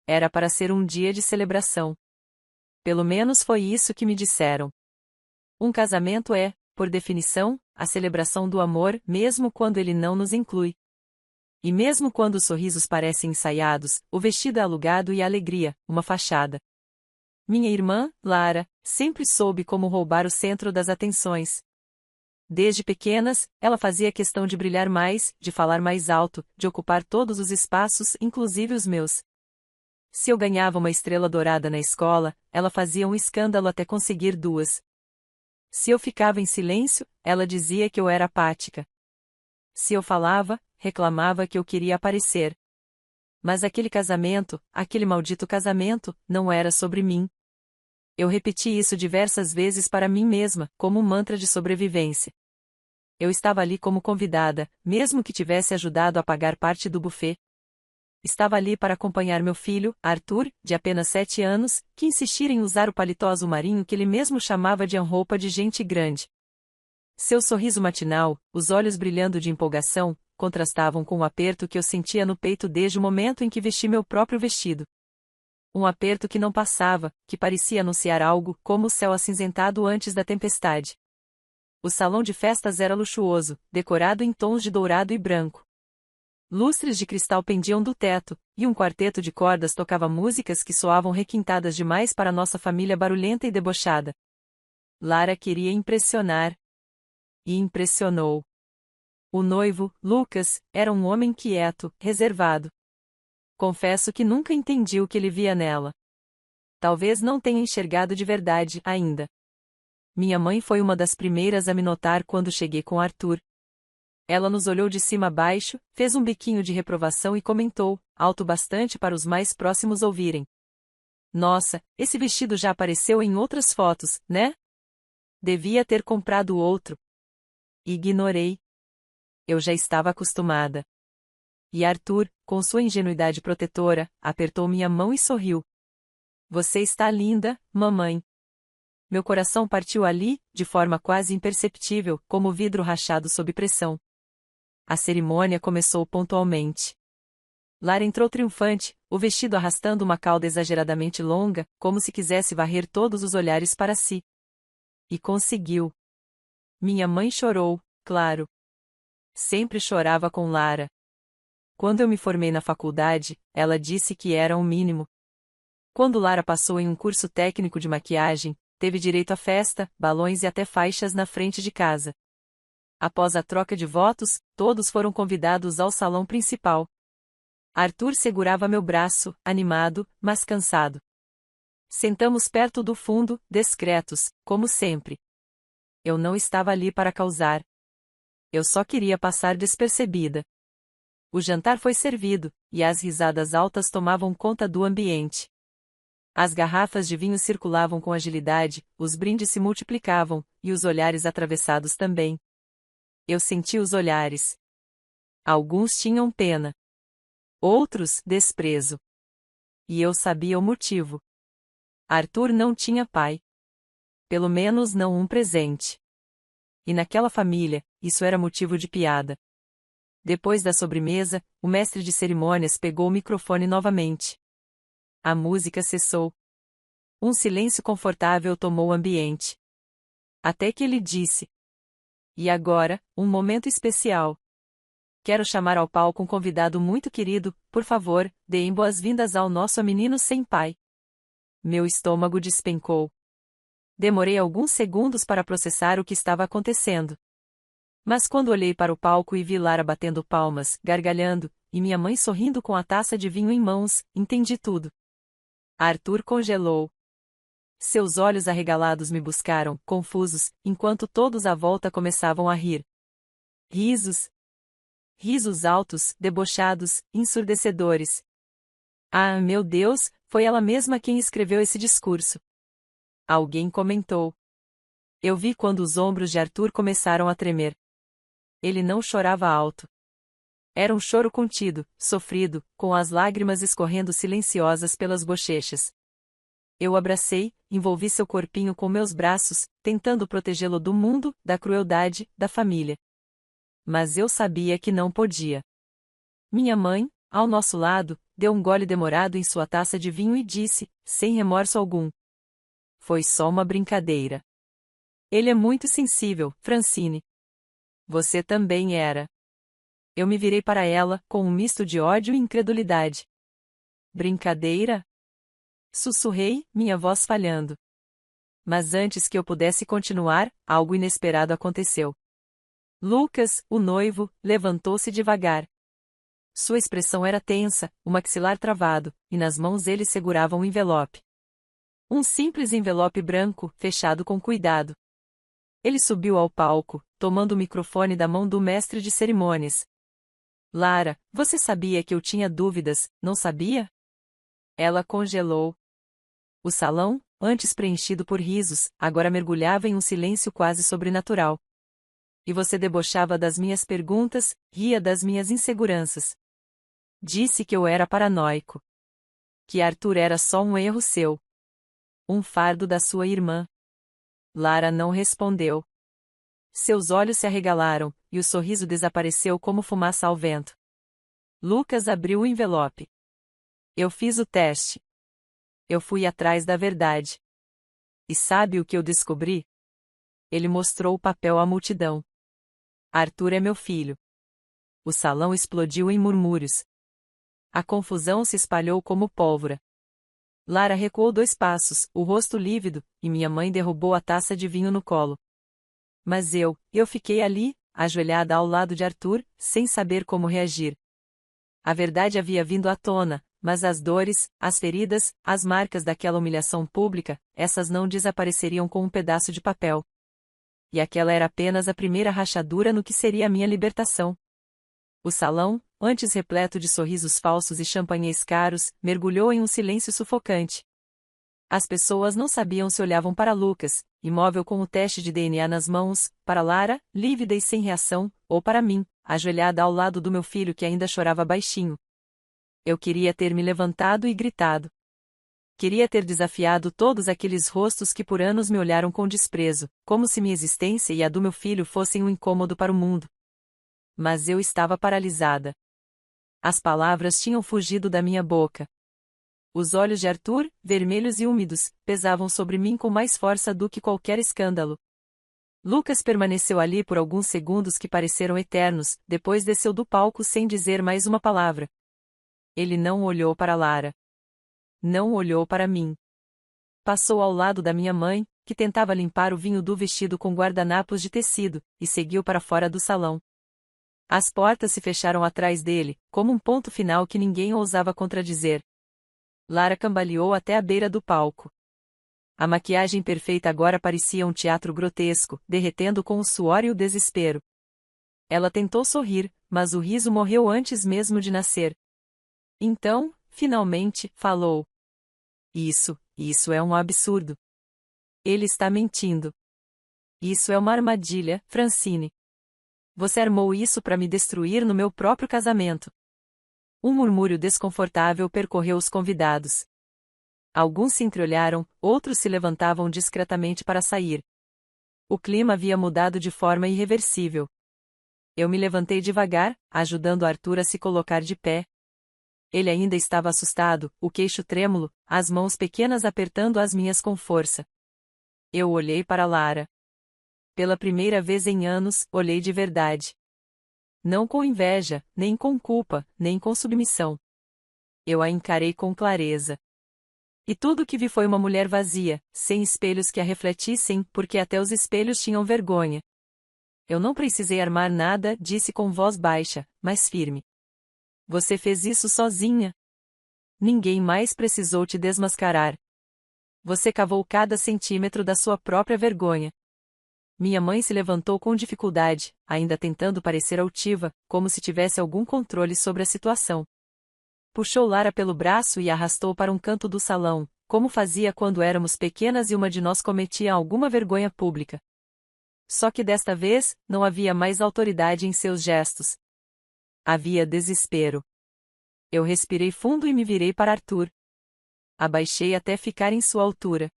era para ser um dia de celebração. Pelo menos foi isso que me disseram. Um casamento é, por definição, a celebração do amor, mesmo quando ele não nos inclui. E mesmo quando os sorrisos parecem ensaiados, o vestido é alugado e a alegria, uma fachada. Minha irmã, Lara, sempre soube como roubar o centro das atenções. Desde pequenas, ela fazia questão de brilhar mais, de falar mais alto, de ocupar todos os espaços, inclusive os meus. Se eu ganhava uma estrela dourada na escola, ela fazia um escândalo até conseguir duas. Se eu ficava em silêncio, ela dizia que eu era apática. Se eu falava, reclamava que eu queria aparecer. Mas aquele maldito casamento, não era sobre mim. Eu repeti isso diversas vezes para mim mesma, como um mantra de sobrevivência. Eu estava ali como convidada, mesmo que tivesse ajudado a pagar parte do buffet. Estava ali para acompanhar meu filho, Arthur, de apenas 7 anos, que insistira em usar o paletó azul marinho que ele mesmo chamava de roupa de gente grande. Seu sorriso matinal, os olhos brilhando de empolgação, contrastavam com o aperto que eu sentia no peito desde o momento em que vesti meu próprio vestido. Um aperto que não passava, que parecia anunciar algo, como o céu acinzentado antes da tempestade. O salão de festas era luxuoso, decorado em tons de dourado e branco. Lustres de cristal pendiam do teto, e um quarteto de cordas tocava músicas que soavam requintadas demais para nossa família barulhenta e debochada. Lara queria impressionar. E impressionou. O noivo, Lucas, era um homem quieto, reservado. Confesso que nunca entendi o que ele via nela. Talvez não tenha enxergado de verdade, ainda. Minha mãe foi uma das primeiras a me notar quando cheguei com Arthur. Ela nos olhou de cima a baixo, fez um biquinho de reprovação e comentou, alto bastante para os mais próximos ouvirem. Nossa, esse vestido já apareceu em outras fotos, né? Devia ter comprado outro. Ignorei. Eu já estava acostumada. E Arthur, com sua ingenuidade protetora, apertou minha mão e sorriu. Você está linda, mamãe. Meu coração partiu ali, de forma quase imperceptível, como vidro rachado sob pressão. A cerimônia começou pontualmente. Lara entrou triunfante, o vestido arrastando uma cauda exageradamente longa, como se quisesse varrer todos os olhares para si. E conseguiu. Minha mãe chorou, claro. Sempre chorava com Lara. Quando eu me formei na faculdade, ela disse que era o mínimo. Quando Lara passou em um curso técnico de maquiagem, teve direito a festa, balões e até faixas na frente de casa. Após a troca de votos, todos foram convidados ao salão principal. Arthur segurava meu braço, animado, mas cansado. Sentamos perto do fundo, discretos, como sempre. Eu não estava ali para causar. Eu só queria passar despercebida. O jantar foi servido, e as risadas altas tomavam conta do ambiente. As garrafas de vinho circulavam com agilidade, os brindes se multiplicavam, e os olhares atravessados também. Eu senti os olhares. Alguns tinham pena. Outros, desprezo. E eu sabia o motivo. Arthur não tinha pai. Pelo menos não um presente. E naquela família, isso era motivo de piada. Depois da sobremesa, o mestre de cerimônias pegou o microfone novamente. A música cessou. Um silêncio confortável tomou o ambiente. Até que ele disse: E agora, um momento especial. Quero chamar ao palco um convidado muito querido, por favor, deem boas-vindas ao nosso menino sem pai. Meu estômago despencou. Demorei alguns segundos para processar o que estava acontecendo. Mas quando olhei para o palco e vi Lara batendo palmas, gargalhando, e minha mãe sorrindo com a taça de vinho em mãos, entendi tudo. Arthur congelou. Seus olhos arregalados me buscaram, confusos, enquanto todos à volta começavam a rir. Risos. Risos altos, debochados, ensurdecedores. Ah, meu Deus, foi ela mesma quem escreveu esse discurso. Alguém comentou. Eu vi quando os ombros de Arthur começaram a tremer. Ele não chorava alto. Era um choro contido, sofrido, com as lágrimas escorrendo silenciosas pelas bochechas. Eu o abracei, envolvi seu corpinho com meus braços, tentando protegê-lo do mundo, da crueldade, da família. Mas eu sabia que não podia. Minha mãe, ao nosso lado, deu um gole demorado em sua taça de vinho e disse, sem remorso algum: foi só uma brincadeira. Ele é muito sensível, Francine. Você também era. Eu me virei para ela, com um misto de ódio e incredulidade. Brincadeira? Sussurrei, minha voz falhando. Mas antes que eu pudesse continuar, algo inesperado aconteceu. Lucas, o noivo, levantou-se devagar. Sua expressão era tensa, o maxilar travado, e nas mãos ele segurava um envelope. Um simples envelope branco, fechado com cuidado. Ele subiu ao palco, tomando o microfone da mão do mestre de cerimônias. Lara, você sabia que eu tinha dúvidas, não sabia? Ela congelou. O salão, antes preenchido por risos, agora mergulhava em um silêncio quase sobrenatural. E você debochava das minhas perguntas, ria das minhas inseguranças. Disse que eu era paranoico. Que Arthur era só um erro seu. Um fardo da sua irmã. Lara não respondeu. Seus olhos se arregalaram, e o sorriso desapareceu como fumaça ao vento. Lucas abriu o envelope. Eu fiz o teste. Eu fui atrás da verdade. E sabe o que eu descobri? Ele mostrou o papel à multidão. Arthur é meu filho. O salão explodiu em murmúrios. A confusão se espalhou como pólvora. Lara recuou 2 passos, o rosto lívido, e minha mãe derrubou a taça de vinho no colo. Mas eu fiquei ali, ajoelhada ao lado de Arthur, sem saber como reagir. A verdade havia vindo à tona, mas as dores, as feridas, as marcas daquela humilhação pública, essas não desapareceriam com um pedaço de papel. E aquela era apenas a primeira rachadura no que seria a minha libertação. O salão, antes repleto de sorrisos falsos e champanhês caros, mergulhou em um silêncio sufocante. As pessoas não sabiam se olhavam para Lucas, imóvel com o teste de DNA nas mãos, para Lara, lívida e sem reação, ou para mim, ajoelhada ao lado do meu filho que ainda chorava baixinho. Eu queria ter me levantado e gritado. Queria ter desafiado todos aqueles rostos que por anos me olharam com desprezo, como se minha existência e a do meu filho fossem um incômodo para o mundo. Mas eu estava paralisada. As palavras tinham fugido da minha boca. Os olhos de Arthur, vermelhos e úmidos, pesavam sobre mim com mais força do que qualquer escândalo. Lucas permaneceu ali por alguns segundos que pareceram eternos, depois desceu do palco sem dizer mais uma palavra. Ele não olhou para Lara. Não olhou para mim. Passou ao lado da minha mãe, que tentava limpar o vinho do vestido com guardanapos de tecido, e seguiu para fora do salão. As portas se fecharam atrás dele, como um ponto final que ninguém ousava contradizer. Lara cambaleou até a beira do palco. A maquiagem perfeita agora parecia um teatro grotesco, derretendo com o suor e o desespero. Ela tentou sorrir, mas o riso morreu antes mesmo de nascer. Então, finalmente, falou. Isso é um absurdo. Ele está mentindo. Isso é uma armadilha, Francine. Você armou isso para me destruir no meu próprio casamento. Um murmúrio desconfortável percorreu os convidados. Alguns se entreolharam, outros se levantavam discretamente para sair. O clima havia mudado de forma irreversível. Eu me levantei devagar, ajudando Arthur a se colocar de pé. Ele ainda estava assustado, o queixo trêmulo, as mãos pequenas apertando as minhas com força. Eu olhei para Lara. Pela primeira vez em anos, olhei de verdade. Não com inveja, nem com culpa, nem com submissão. Eu a encarei com clareza. E tudo o que vi foi uma mulher vazia, sem espelhos que a refletissem, porque até os espelhos tinham vergonha. Eu não precisei armar nada, disse com voz baixa, mas firme. Você fez isso sozinha. Ninguém mais precisou te desmascarar. Você cavou cada centímetro da sua própria vergonha. Minha mãe se levantou com dificuldade, ainda tentando parecer altiva, como se tivesse algum controle sobre a situação. Puxou Lara pelo braço e a arrastou para um canto do salão, como fazia quando éramos pequenas e uma de nós cometia alguma vergonha pública. Só que desta vez, não havia mais autoridade em seus gestos. Havia desespero. Eu respirei fundo e me virei para Arthur. Abaixei até ficar em sua altura.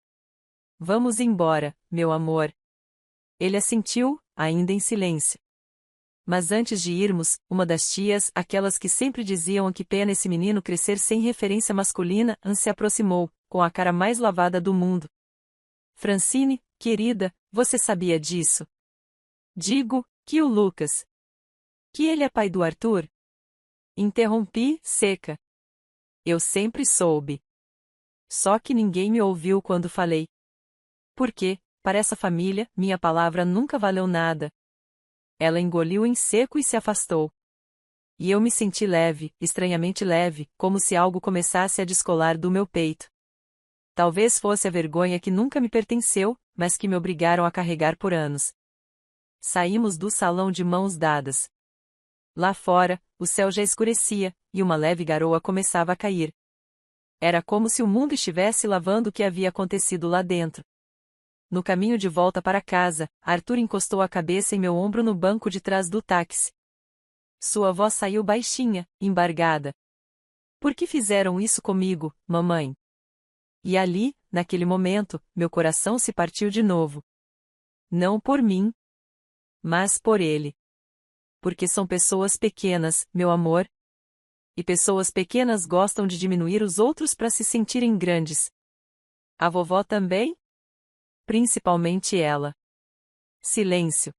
Vamos embora, meu amor. Ele assentiu, ainda em silêncio. Mas antes de irmos, uma das tias, aquelas que sempre diziam que pena esse menino crescer sem referência masculina, se aproximou, com a cara mais lavada do mundo. Francine, querida, você sabia disso? Digo, que o Lucas. Que ele é pai do Arthur? Interrompi, seca. Eu sempre soube. Só que ninguém me ouviu quando falei. Porque, para essa família, minha palavra nunca valeu nada. Ela engoliu em seco e se afastou. E eu me senti leve, estranhamente leve, como se algo começasse a descolar do meu peito. Talvez fosse a vergonha que nunca me pertenceu, mas que me obrigaram a carregar por anos. Saímos do salão de mãos dadas. Lá fora, o céu já escurecia, e uma leve garoa começava a cair. Era como se o mundo estivesse lavando o que havia acontecido lá dentro. No caminho de volta para casa, Arthur encostou a cabeça em meu ombro no banco de trás do táxi. Sua voz saiu baixinha, embargada. Por que fizeram isso comigo, mamãe? E ali, naquele momento, meu coração se partiu de novo. Não por mim, mas por ele. Porque são pessoas pequenas, meu amor. E pessoas pequenas gostam de diminuir os outros para se sentirem grandes. A vovó também? Principalmente ela. Silêncio.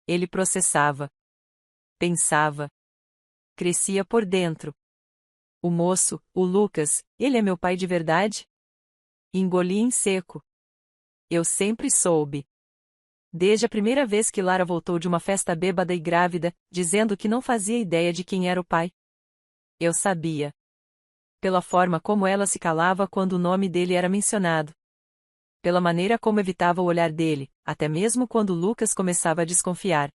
Ele processava. Pensava. Crescia por dentro. O moço, o Lucas, ele é meu pai de verdade? Engoli em seco. Eu sempre soube. Desde a primeira vez que Lara voltou de uma festa bêbada e grávida, dizendo que não fazia ideia de quem era o pai. Eu sabia. Pela forma como ela se calava quando o nome dele era mencionado. Pela maneira como evitava o olhar dele, até mesmo quando Lucas começava a desconfiar.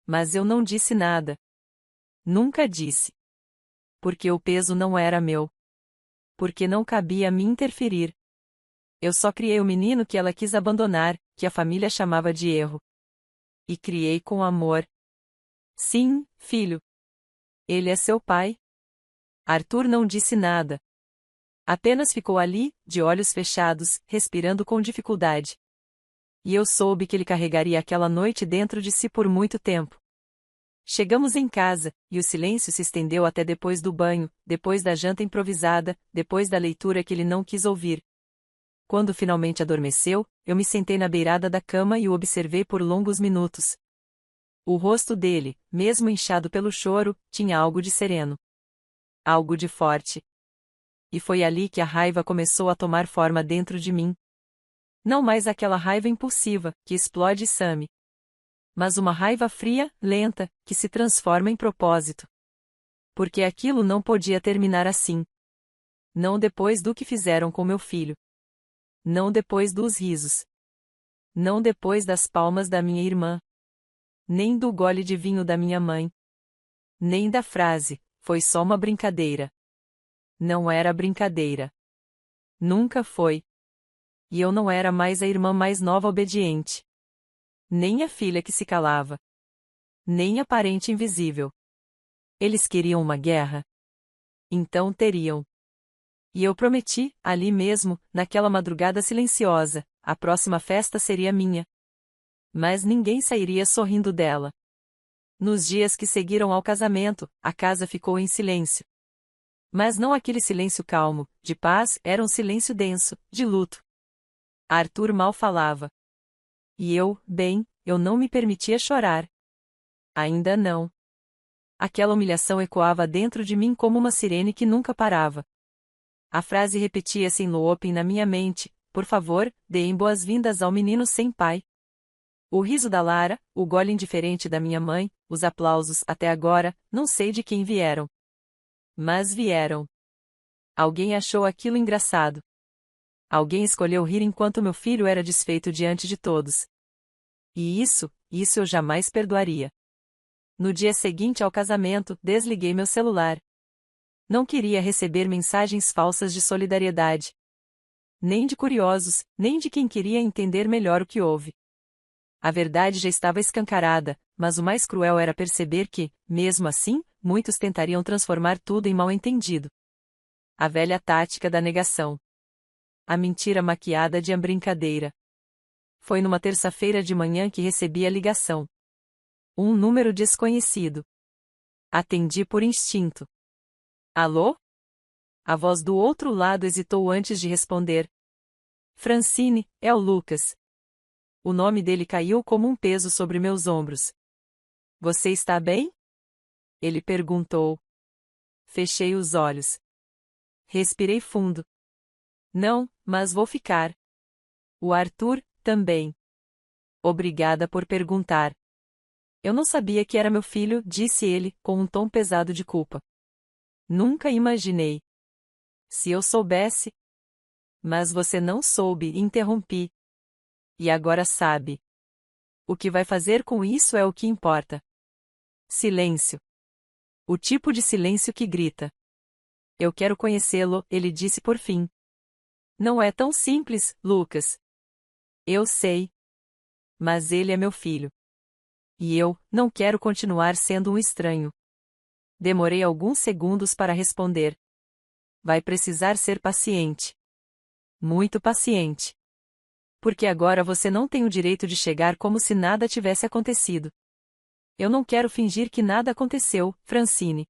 Mas eu não disse nada. Nunca disse. Porque o peso não era meu. Porque não cabia a mim interferir. Eu só criei o menino que ela quis abandonar, que a família chamava de erro. E criei com amor. Sim, filho. Ele é seu pai. Arthur não disse nada. Apenas ficou ali, de olhos fechados, respirando com dificuldade. E eu soube que ele carregaria aquela noite dentro de si por muito tempo. Chegamos em casa, e o silêncio se estendeu até depois do banho, depois da janta improvisada, depois da leitura que ele não quis ouvir. Quando finalmente adormeceu, eu me sentei na beirada da cama e o observei por longos minutos. O rosto dele, mesmo inchado pelo choro, tinha algo de sereno. Algo de forte. E foi ali que a raiva começou a tomar forma dentro de mim. Não mais aquela raiva impulsiva, que explode e some. Mas uma raiva fria, lenta, que se transforma em propósito. Porque aquilo não podia terminar assim. Não depois do que fizeram com meu filho. Não depois dos risos. Não depois das palmas da minha irmã. Nem do gole de vinho da minha mãe. Nem da frase, foi só uma brincadeira. Não era brincadeira. Nunca foi. E eu não era mais a irmã mais nova obediente. Nem a filha que se calava. Nem a parente invisível. Eles queriam uma guerra? Então teriam. E eu prometi, ali mesmo, naquela madrugada silenciosa, a próxima festa seria minha. Mas ninguém sairia sorrindo dela. Nos dias que seguiram ao casamento, a casa ficou em silêncio. Mas não aquele silêncio calmo, de paz, era um silêncio denso, de luto. Arthur mal falava. E eu, bem, eu não me permitia chorar. Ainda não. Aquela humilhação ecoava dentro de mim como uma sirene que nunca parava. A frase repetia-se em looping na minha mente: por favor, deem boas-vindas ao menino sem pai. O riso da Lara, o gole indiferente da minha mãe, os aplausos, até agora, não sei de quem vieram. Mas vieram. Alguém achou aquilo engraçado. Alguém escolheu rir enquanto meu filho era desfeito diante de todos. E isso eu jamais perdoaria. No dia seguinte ao casamento, desliguei meu celular. Não queria receber mensagens falsas de solidariedade. Nem de curiosos, nem de quem queria entender melhor o que houve. A verdade já estava escancarada, mas o mais cruel era perceber que, mesmo assim, muitos tentariam transformar tudo em mal-entendido. A velha tática da negação. A mentira maquiada de brincadeira. Foi numa terça-feira de manhã que recebi a ligação. Um número desconhecido. Atendi por instinto. Alô? A voz do outro lado hesitou antes de responder. Francine, é o Lucas. O nome dele caiu como um peso sobre meus ombros. Você está bem? Ele perguntou. Fechei os olhos. Respirei fundo. Não, mas vou ficar. O Arthur, também. Obrigada por perguntar. Eu não sabia que era meu filho, disse ele, com um tom pesado de culpa. Nunca imaginei. Se eu soubesse. Mas você não soube, interrompi. E agora sabe. O que vai fazer com isso é o que importa. Silêncio. O tipo de silêncio que grita. Eu quero conhecê-lo, ele disse por fim. Não é tão simples, Lucas. Eu sei. Mas ele é meu filho. E eu não quero continuar sendo um estranho. Demorei alguns segundos para responder. Vai precisar ser paciente. Muito paciente. Porque agora você não tem o direito de chegar como se nada tivesse acontecido. Eu não quero fingir que nada aconteceu, Francine.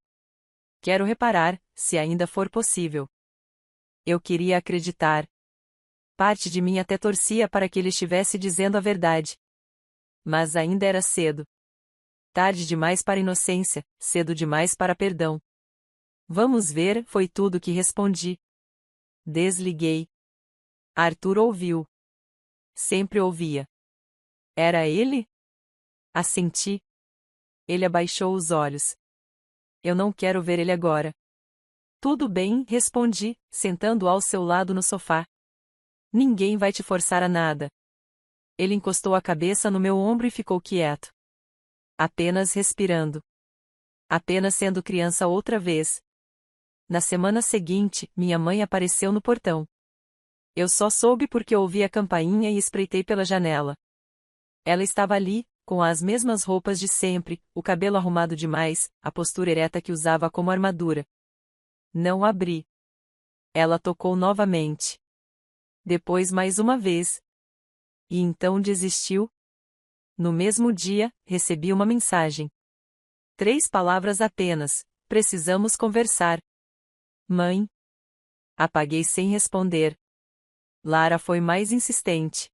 Quero reparar, se ainda for possível. Eu queria acreditar. Parte de mim até torcia para que ele estivesse dizendo a verdade. Mas ainda era cedo. Tarde demais para inocência, cedo demais para perdão. Vamos ver, foi tudo que respondi. Desliguei. Arthur ouviu. Sempre ouvia. Era ele? Assenti. Ele abaixou os olhos. Eu não quero ver ele agora. Tudo bem, respondi, sentando ao seu lado no sofá. Ninguém vai te forçar a nada. Ele encostou a cabeça no meu ombro e ficou quieto. Apenas respirando. Apenas sendo criança outra vez. Na semana seguinte, minha mãe apareceu no portão. Eu só soube porque ouvi a campainha e espreitei pela janela. Ela estava ali, com as mesmas roupas de sempre, o cabelo arrumado demais, a postura ereta que usava como armadura. Não abri. Ela tocou novamente. Depois mais uma vez. E então desistiu. No mesmo dia, recebi uma mensagem. 3 palavras apenas: precisamos conversar. Mãe. Apaguei sem responder. Lara foi mais insistente.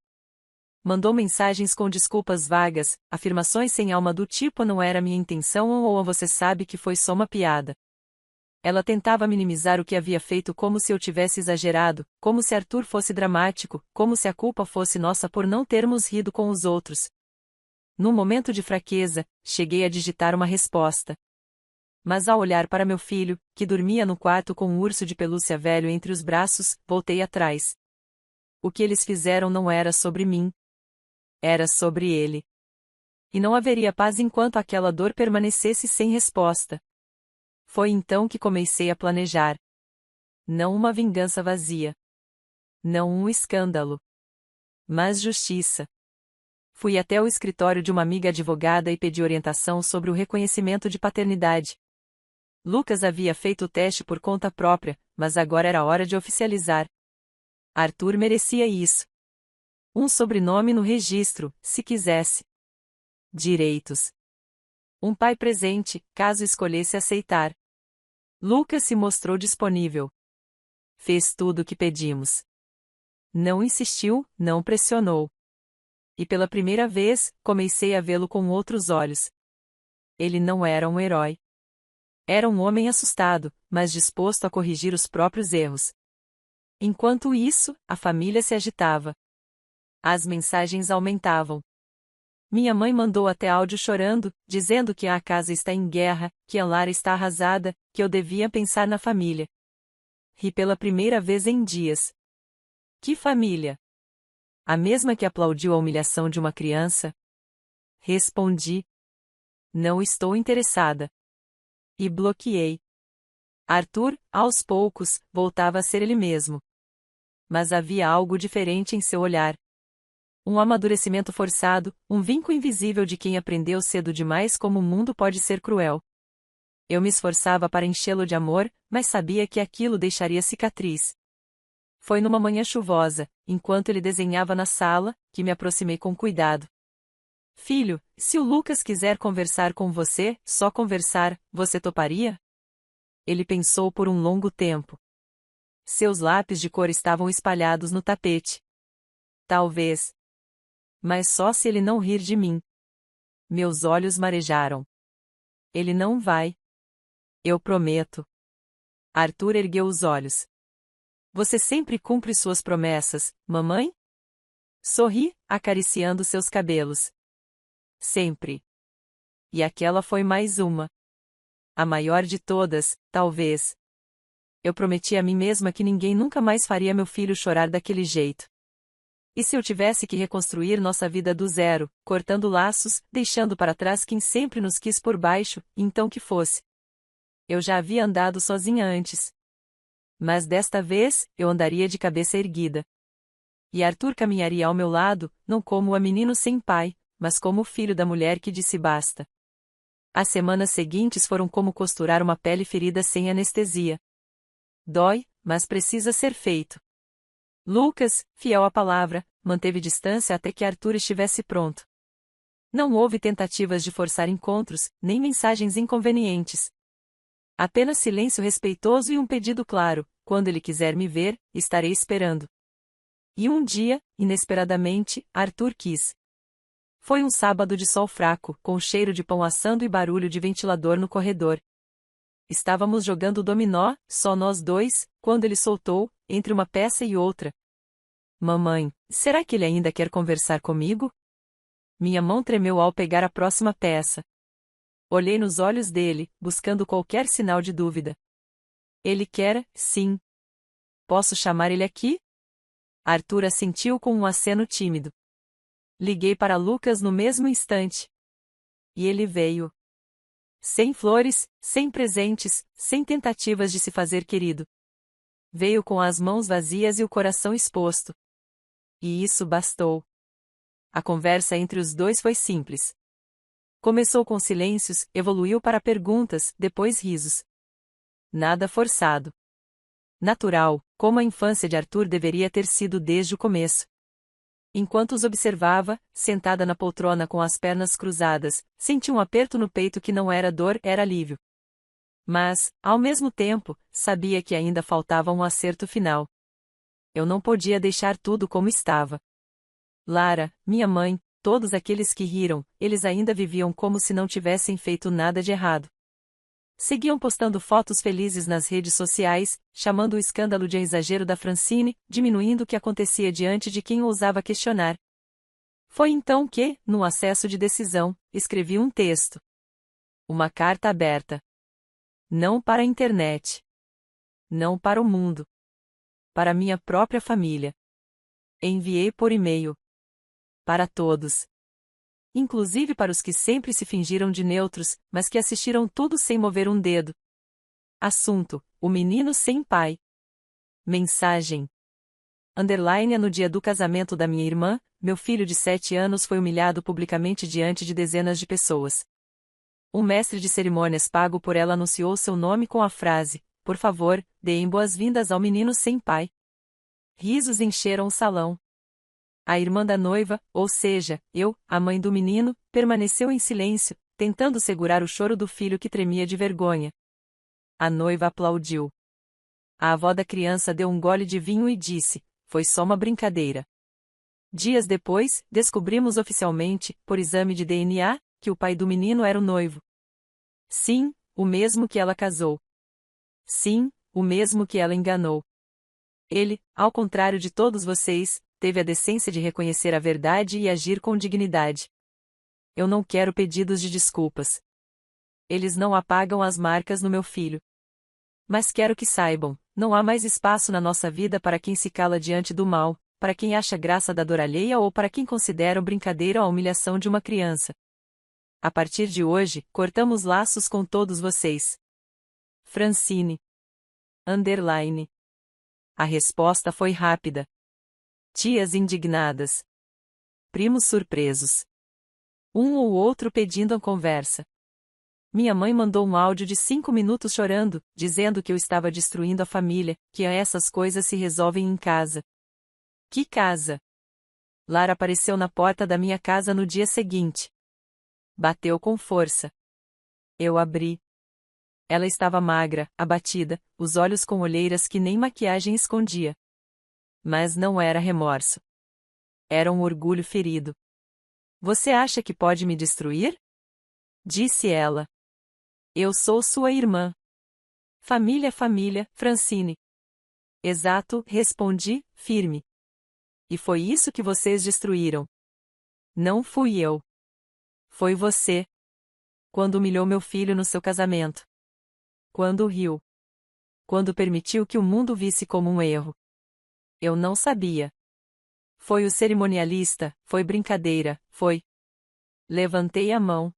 Mandou mensagens com desculpas vagas, afirmações sem alma do tipo não era minha intenção ou você sabe que foi só uma piada. Ela tentava minimizar o que havia feito como se eu tivesse exagerado, como se Arthur fosse dramático, como se a culpa fosse nossa por não termos rido com os outros. Num momento de fraqueza, cheguei a digitar uma resposta. Mas ao olhar para meu filho, que dormia no quarto com um urso de pelúcia velho entre os braços, voltei atrás. O que eles fizeram não era sobre mim. Era sobre ele. E não haveria paz enquanto aquela dor permanecesse sem resposta. Foi então que comecei a planejar. Não uma vingança vazia. Não um escândalo. Mas justiça. Fui até o escritório de uma amiga advogada e pedi orientação sobre o reconhecimento de paternidade. Lucas havia feito o teste por conta própria, mas agora era hora de oficializar. Arthur merecia isso. Um sobrenome no registro, se quisesse. Direitos. Um pai presente, caso escolhesse aceitar. Lucas se mostrou disponível. Fez tudo o que pedimos. Não insistiu, não pressionou. E pela primeira vez, comecei a vê-lo com outros olhos. Ele não era um herói. Era um homem assustado, mas disposto a corrigir os próprios erros. Enquanto isso, a família se agitava. As mensagens aumentavam. Minha mãe mandou até áudio chorando, dizendo que a casa está em guerra, que a Lara está arrasada, que eu devia pensar na família. Ri pela primeira vez em dias. Que família? A mesma que aplaudiu a humilhação de uma criança? Respondi. Não estou interessada. E bloqueei. Arthur, aos poucos, voltava a ser ele mesmo. Mas havia algo diferente em seu olhar. Um amadurecimento forçado, um vinco invisível de quem aprendeu cedo demais como o mundo pode ser cruel. Eu me esforçava para enchê-lo de amor, mas sabia que aquilo deixaria cicatriz. Foi numa manhã chuvosa, enquanto ele desenhava na sala, que me aproximei com cuidado. Filho, se o Lucas quiser conversar com você, só conversar, você toparia? Ele pensou por um longo tempo. Seus lápis de cor estavam espalhados no tapete. Talvez. Mas só se ele não rir de mim. Meus olhos marejaram. Ele não vai. Eu prometo. Arthur ergueu os olhos. Você sempre cumpre suas promessas, mamãe? Sorri, acariciando seus cabelos. Sempre. E aquela foi mais uma. A maior de todas, talvez. Eu prometi a mim mesma que ninguém nunca mais faria meu filho chorar daquele jeito. E se eu tivesse que reconstruir nossa vida do zero, cortando laços, deixando para trás quem sempre nos quis por baixo, então que fosse. Eu já havia andado sozinha antes. Mas desta vez, eu andaria de cabeça erguida. E Arthur caminharia ao meu lado, não como o menino sem pai, mas como o filho da mulher que disse basta. As semanas seguintes foram como costurar uma pele ferida sem anestesia. Dói, mas precisa ser feito. Lucas, fiel à palavra, manteve distância até que Arthur estivesse pronto. Não houve tentativas de forçar encontros, nem mensagens inconvenientes. Apenas silêncio respeitoso e um pedido claro: quando ele quiser me ver, estarei esperando. E um dia, inesperadamente, Arthur quis. Foi um sábado de sol fraco, com cheiro de pão assando e barulho de ventilador no corredor. Estávamos jogando dominó, só nós dois, quando ele soltou, entre uma peça e outra: Mamãe, será que ele ainda quer conversar comigo? Minha mão tremeu ao pegar a próxima peça. Olhei nos olhos dele, buscando qualquer sinal de dúvida. Ele quer, sim. Posso chamar ele aqui? Arthur assentiu com um aceno tímido. Liguei para Lucas no mesmo instante. E ele veio. Sem flores, sem presentes, sem tentativas de se fazer querido. Veio com as mãos vazias e o coração exposto. E isso bastou. A conversa entre os dois foi simples. Começou com silêncios, evoluiu para perguntas, depois risos. Nada forçado. Natural, como a infância de Arthur deveria ter sido desde o começo. Enquanto os observava, sentada na poltrona com as pernas cruzadas, senti um aperto no peito que não era dor, era alívio. Mas, ao mesmo tempo, sabia que ainda faltava um acerto final. Eu não podia deixar tudo como estava. Lara, minha mãe, todos aqueles que riram, eles ainda viviam como se não tivessem feito nada de errado. Seguiam postando fotos felizes nas redes sociais, chamando o escândalo de exagero da Francine, diminuindo o que acontecia diante de quem ousava questionar. Foi então que, num acesso de decisão, escrevi um texto. Uma carta aberta. Não para a internet. Não para o mundo. Para minha própria família. Enviei por e-mail. Para todos. Inclusive para os que sempre se fingiram de neutros, mas que assistiram tudo sem mover um dedo. Assunto: o menino sem pai. Mensagem. Underline: no dia do casamento da minha irmã, meu filho de 7 anos foi humilhado publicamente diante de dezenas de pessoas. Um mestre de cerimônias pago por ela anunciou seu nome com a frase: por favor, deem boas-vindas ao menino sem pai. Risos encheram o salão. A irmã da noiva, ou seja, eu, a mãe do menino, permaneceu em silêncio, tentando segurar o choro do filho que tremia de vergonha. A noiva aplaudiu. A avó da criança deu um gole de vinho e disse: foi só uma brincadeira. Dias depois, descobrimos oficialmente, por exame de DNA, que o pai do menino era o noivo. Sim, o mesmo que ela casou. Sim, o mesmo que ela enganou. Ele, ao contrário de todos vocês, teve a decência de reconhecer a verdade e agir com dignidade. Eu não quero pedidos de desculpas. Eles não apagam as marcas no meu filho. Mas quero que saibam, não há mais espaço na nossa vida para quem se cala diante do mal, para quem acha graça da dor alheia ou para quem considera brincadeira a humilhação de uma criança. A partir de hoje, cortamos laços com todos vocês. Francine. Underline. A resposta foi rápida. Tias indignadas. Primos surpresos. Um ou outro pedindo a conversa. Minha mãe mandou um áudio de 5 minutos chorando, dizendo que eu estava destruindo a família, que essas coisas se resolvem em casa. Que casa? Lara apareceu na porta da minha casa no dia seguinte. Bateu com força. Eu abri. Ela estava magra, abatida, os olhos com olheiras que nem maquiagem escondia. Mas não era remorso. Era um orgulho ferido. Você acha que pode me destruir? Disse ela. Eu sou sua irmã. Família, família, Francine. Exato, respondi, firme. E foi isso que vocês destruíram. Não fui eu. Foi você. Quando humilhou meu filho no seu casamento. Quando riu. Quando permitiu que o mundo visse como um erro. Eu não sabia. Foi o cerimonialista, foi brincadeira, foi. Levantei a mão.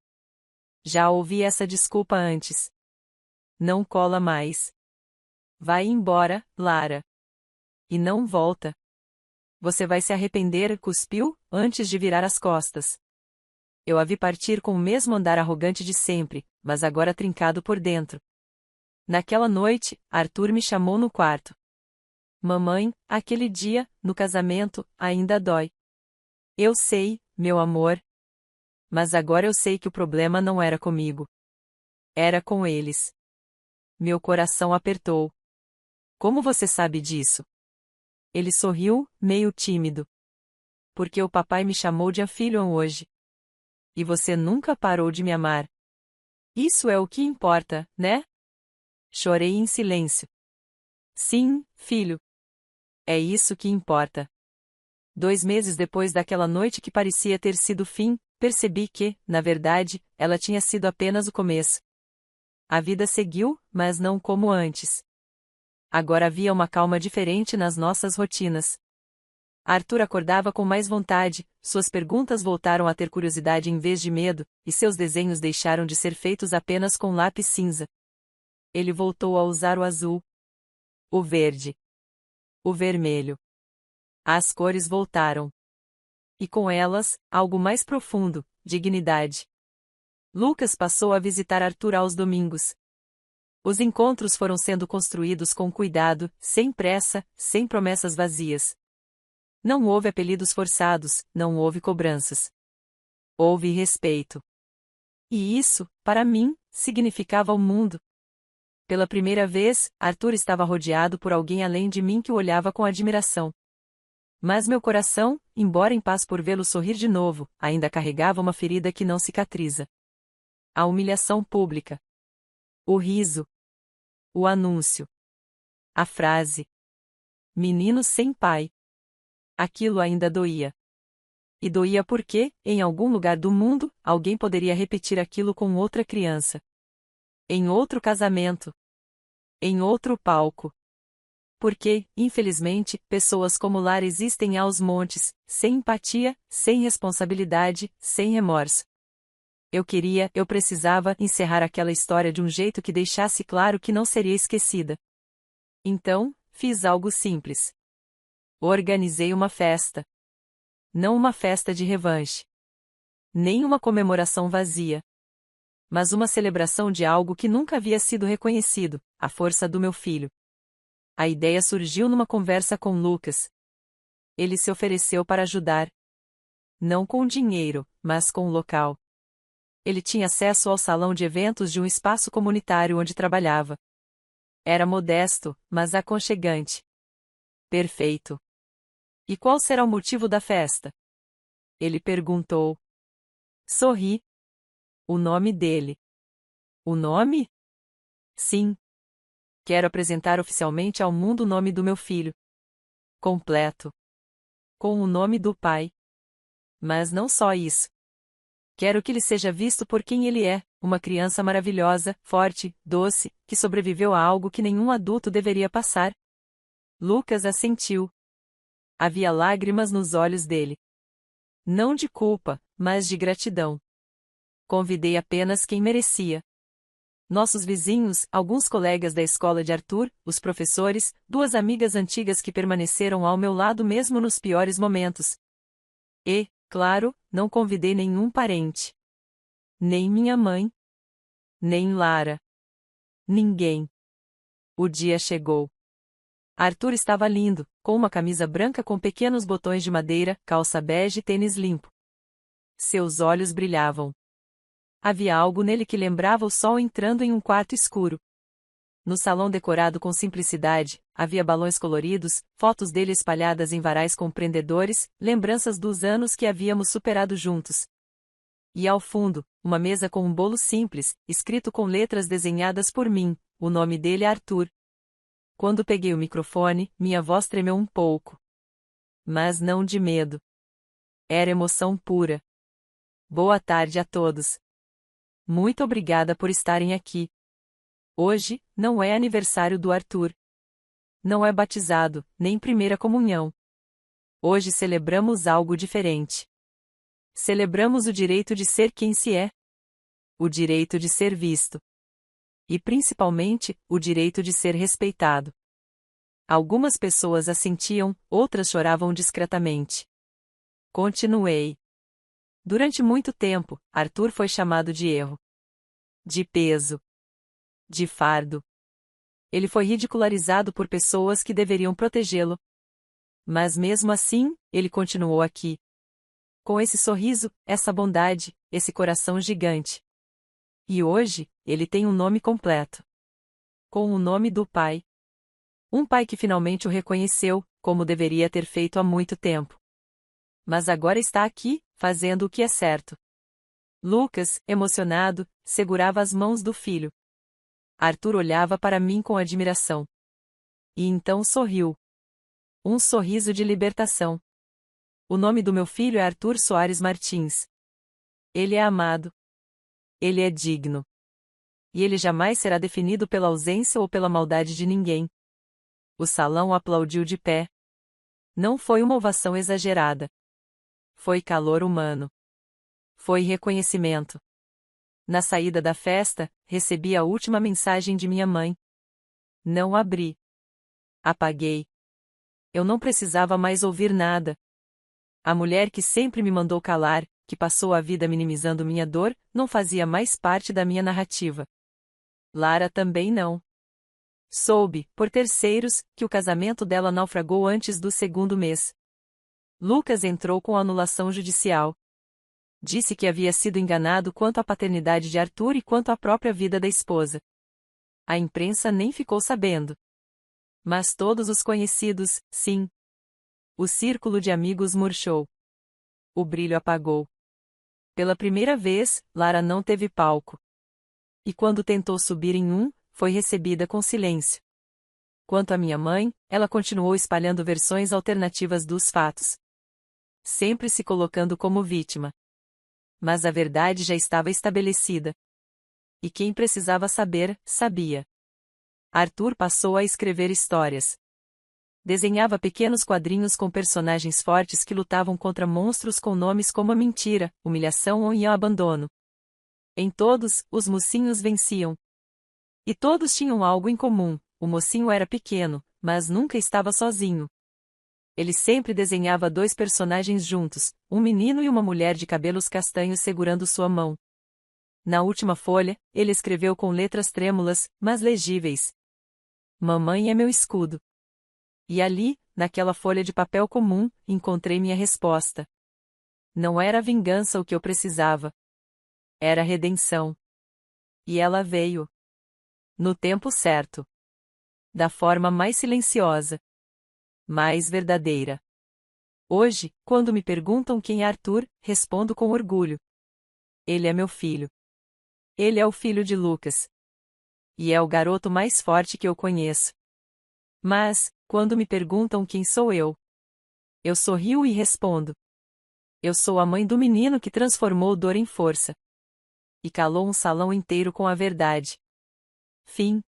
Já ouvi essa desculpa antes. Não cola mais. Vai embora, Lara. E não volta. Você vai se arrepender, cuspiu, antes de virar as costas. Eu a vi partir com o mesmo andar arrogante de sempre, mas agora trincado por dentro. Naquela noite, Arthur me chamou no quarto. Mamãe, aquele dia, no casamento, ainda dói. Eu sei, meu amor. Mas agora eu sei que o problema não era comigo. Era com eles. Meu coração apertou. Como você sabe disso? Ele sorriu, meio tímido. Porque o papai me chamou de filho hoje. E você nunca parou de me amar. Isso é o que importa, né? Chorei em silêncio. Sim, filho. É isso que importa. 2 meses depois daquela noite que parecia ter sido o fim, percebi que, na verdade, ela tinha sido apenas o começo. A vida seguiu, mas não como antes. Agora havia uma calma diferente nas nossas rotinas. Arthur acordava com mais vontade, suas perguntas voltaram a ter curiosidade em vez de medo, e seus desenhos deixaram de ser feitos apenas com lápis cinza. Ele voltou a usar o azul, o verde, o vermelho. As cores voltaram. E com elas, algo mais profundo, dignidade. Lucas passou a visitar Arthur aos domingos. Os encontros foram sendo construídos com cuidado, sem pressa, sem promessas vazias. Não houve apelidos forçados, não houve cobranças. Houve respeito. E isso, para mim, significava o mundo. Pela primeira vez, Arthur estava rodeado por alguém além de mim que o olhava com admiração. Mas meu coração, embora em paz por vê-lo sorrir de novo, ainda carregava uma ferida que não cicatriza. A humilhação pública. O riso. O anúncio. A frase. Menino sem pai. Aquilo ainda doía. E doía porque, em algum lugar do mundo, alguém poderia repetir aquilo com outra criança. Em outro casamento. Em outro palco. Porque, infelizmente, pessoas como Lara existem aos montes, sem empatia, sem responsabilidade, sem remorso. Eu precisava encerrar aquela história de um jeito que deixasse claro que não seria esquecida. Então, fiz algo simples. Organizei uma festa. Não uma festa de revanche. Nem uma comemoração vazia. Mas uma celebração de algo que nunca havia sido reconhecido, a força do meu filho. A ideia surgiu numa conversa com Lucas. Ele se ofereceu para ajudar. Não com dinheiro, mas com o local. Ele tinha acesso ao salão de eventos de um espaço comunitário onde trabalhava. Era modesto, mas aconchegante. Perfeito. E qual será o motivo da festa? Ele perguntou. Sorri. O nome dele. O nome? Sim. Quero apresentar oficialmente ao mundo o nome do meu filho. Completo. Com o nome do pai. Mas não só isso. Quero que ele seja visto por quem ele é, uma criança maravilhosa, forte, doce, que sobreviveu a algo que nenhum adulto deveria passar. Lucas assentiu. Havia lágrimas nos olhos dele. Não de culpa, mas de gratidão. Convidei apenas quem merecia. Nossos vizinhos, alguns colegas da escola de Arthur, os professores, 2 amigas antigas que permaneceram ao meu lado mesmo nos piores momentos. E, claro, não convidei nenhum parente. Nem minha mãe. Nem Lara. Ninguém. O dia chegou. Arthur estava lindo, com uma camisa branca com pequenos botões de madeira, calça bege e tênis limpo. Seus olhos brilhavam. Havia algo nele que lembrava o sol entrando em um quarto escuro. No salão decorado com simplicidade, havia balões coloridos, fotos dele espalhadas em varais com prendedores, lembranças dos anos que havíamos superado juntos. E ao fundo, uma mesa com um bolo simples, escrito com letras desenhadas por mim, o nome dele é Arthur. Quando peguei o microfone, minha voz tremeu um pouco. Mas não de medo. Era emoção pura. Boa tarde a todos. Muito obrigada por estarem aqui. Hoje, não é aniversário do Arthur. Não é batizado, nem primeira comunhão. Hoje celebramos algo diferente. Celebramos o direito de ser quem se é. O direito de ser visto. E principalmente, o direito de ser respeitado. Algumas pessoas assentiam, outras choravam discretamente. Continuei. Durante muito tempo, Arthur foi chamado de erro. De peso. De fardo. Ele foi ridicularizado por pessoas que deveriam protegê-lo. Mas mesmo assim, ele continuou aqui. Com esse sorriso, essa bondade, esse coração gigante. E hoje, ele tem um nome completo. Com o nome do pai. Um pai que finalmente o reconheceu, como deveria ter feito há muito tempo. Mas agora está aqui, fazendo o que é certo. Lucas, emocionado, segurava as mãos do filho. Arthur olhava para mim com admiração. E então sorriu. Um sorriso de libertação. O nome do meu filho é Arthur Soares Martins. Ele é amado. Ele é digno. E ele jamais será definido pela ausência ou pela maldade de ninguém. O salão aplaudiu de pé. Não foi uma ovação exagerada. Foi calor humano. Foi reconhecimento. Na saída da festa, recebi a última mensagem de minha mãe. Não abri. Apaguei. Eu não precisava mais ouvir nada. A mulher que sempre me mandou calar, que passou a vida minimizando minha dor, não fazia mais parte da minha narrativa. Lara também não. Soube, por terceiros, que o casamento dela naufragou antes do segundo mês. Lucas entrou com anulação judicial. Disse que havia sido enganado quanto à paternidade de Arthur e quanto à própria vida da esposa. A imprensa nem ficou sabendo. Mas todos os conhecidos, sim. O círculo de amigos murchou. O brilho apagou. Pela primeira vez, Lara não teve palco. E quando tentou subir em um, foi recebida com silêncio. Quanto à minha mãe, ela continuou espalhando versões alternativas dos fatos. Sempre se colocando como vítima. Mas a verdade já estava estabelecida. E quem precisava saber, sabia. Arthur passou a escrever histórias. Desenhava pequenos quadrinhos com personagens fortes que lutavam contra monstros com nomes como a mentira, humilhação ou o abandono. Em todos, os mocinhos venciam. E todos tinham algo em comum: o mocinho era pequeno, mas nunca estava sozinho. Ele sempre desenhava dois personagens juntos, um menino e uma mulher de cabelos castanhos segurando sua mão. Na última folha, ele escreveu com letras trêmulas, mas legíveis: Mamãe é meu escudo. E ali, naquela folha de papel comum, encontrei minha resposta. Não era a vingança o que eu precisava. Era a redenção. E ela veio. No tempo certo. Da forma mais silenciosa. Mais verdadeira. Hoje, quando me perguntam quem é Arthur, respondo com orgulho. Ele é meu filho. Ele é o filho de Lucas. E é o garoto mais forte que eu conheço. Mas, quando me perguntam quem sou eu sorrio e respondo. Eu sou a mãe do menino que transformou dor em força. E calou um salão inteiro com a verdade. Fim.